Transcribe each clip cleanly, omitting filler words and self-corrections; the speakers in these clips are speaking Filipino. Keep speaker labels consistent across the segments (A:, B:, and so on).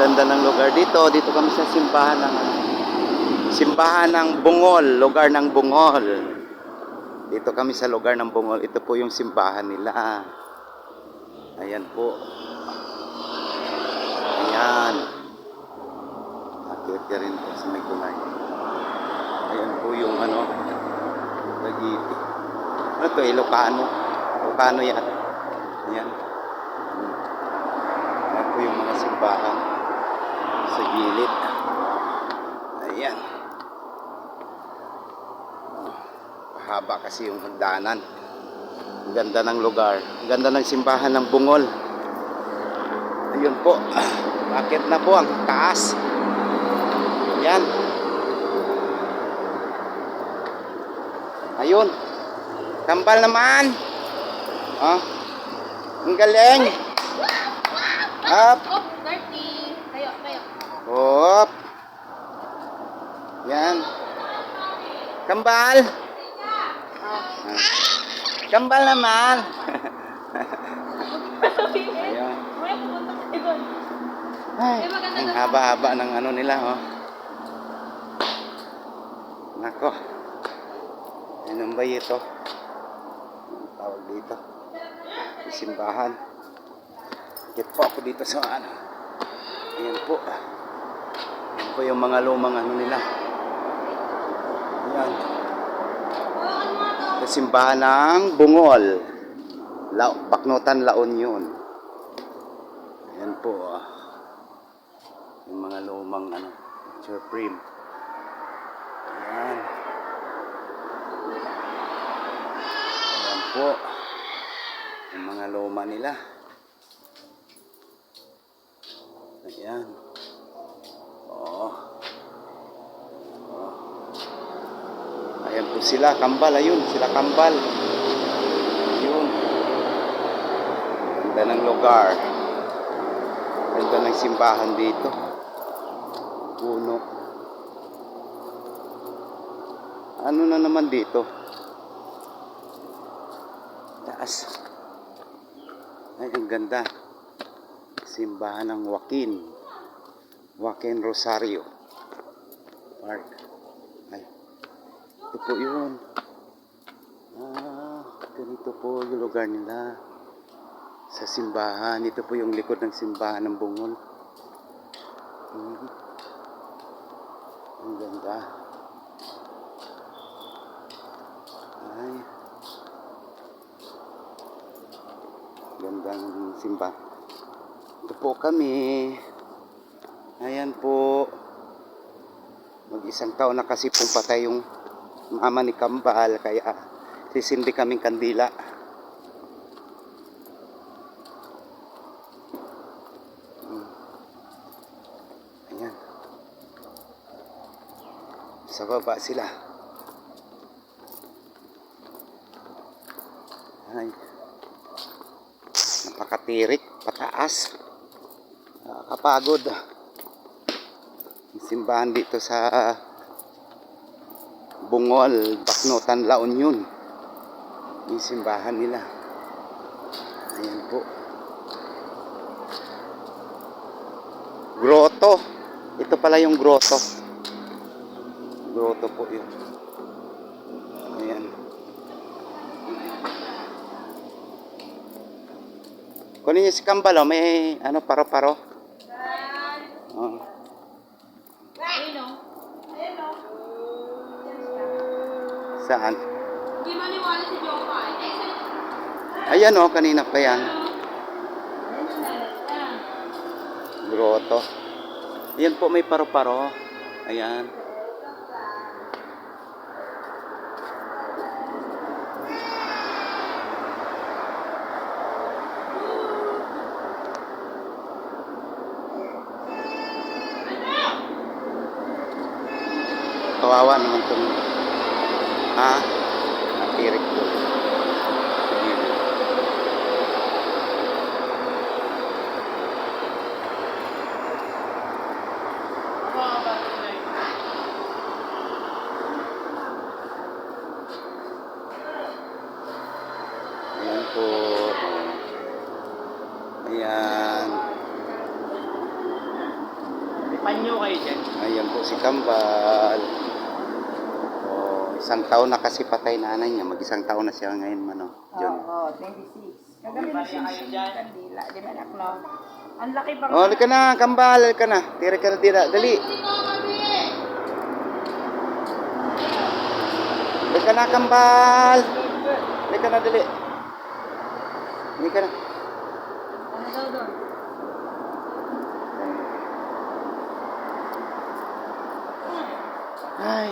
A: Ganda ng lugar dito. Dito kami sa simbahan ng Bungol, lugar ng Bungol. Dito kami sa lugar ng Bungol. Ito po yung simbahan nila. Ayan po. Ayan. Akit ka rin po sa may kulay. Ayan po yung Lagiti. Ano to? Ilocano. Ilocano yan. Ayan. Ayan po yung mga simbahan sa gilid. Ayan. Haba kasi yung hagdanan. Ang ganda ng lugar. Ang ganda ng simbahan ng Bungol. Ayun po. Bakit na po ang taas? Ayan. Ayun. Kambal naman. Oh. Ang galing. Up.
B: Oh, dirty. Tayo, tayo.
A: Hop. Yan. Kambal. Kambal naman. Ayun.
B: May pumunta ka doon.
A: Ay, ang haba-haba ng ano nila, oh. Nako. Anong ba ito? Ang tawag dito? Simbahan. Get po ako dito sa ano. Ayan po. Ayan po yung mga lumang ano nila. Ayan. Sa simbahan ng Bungol. Baknotan, La Union. Ayan po. Yung mga lumang Supreme. Ayan. Ayan po. Yung mga luma nila. Ayan. Oh. Ayan po sila, kambal. Ayun, sila kambal. Ayun. Ganda ng lugar. Ganda ng simbahan dito. Puno. Ano na naman dito? Taas. Ay, ang ganda. Simbahan ng Joaquin Rosario Park. Ay, ito po yun. Ganito po yung lugar nila sa simbahan. Ito po yung likod ng simbahan ng Bungol. Ang ganda. Ay, gandang simbahan. Ito po kami. Ayan po. Mag-isang taon na kasi pong patay yung mama ni Kambal. Kaya sisindi kaming kandila. Ayan. Sa baba sila. Ay. Napakatirik. Pataas. Nakakapagod. Simbahan dito sa Bungol, Baknotan, La Union. Yung simbahan nila. Ayan po. Grotto. Ito pala yung grotto. Grotto po yun. Ayan. Kunin niyo si Kambal, oh. May paro-paro. Oh. Saan?
B: Hindi maniwala si Jopa.
A: Ayan, oh, kanina pa yan. Grotto. Ayan po, may paro-paro. Ayan. Kawawa naman itong natirik po. Ayan po. Ayan.
C: Anyo kayo dyan.
A: Ayan po si Kambal. Oh, isang taon na kasi patay nanay niya. Mag-isang taon na siya ngayon, mano. John.
D: Oo, 26. Kagabi na siya
C: Kayo dyan.
D: kandila. Di man ako. Ang laki pa
A: Oh, halika na, Kambal. Halika na. Tira ka na dira. Dali. Halika na, Kambal. Halika na, dali. Halika na.
D: Ano daw doon?
A: Ay.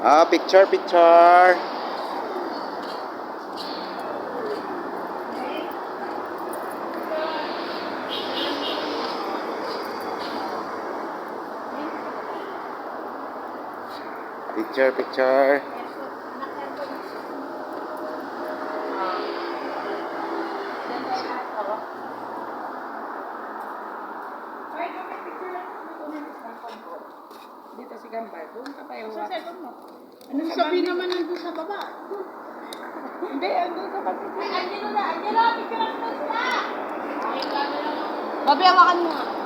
A: Ah, picture, picture. Picture, picture.
D: Dito si Gambal. Doon ka pa yung
B: Sa cellphone mo.
D: Ano
B: Sabi naman nandun sa baba.
D: Hindi, andun ka pa.
B: Angelo na, picture ako na sila. Babi, hawakan mo nga.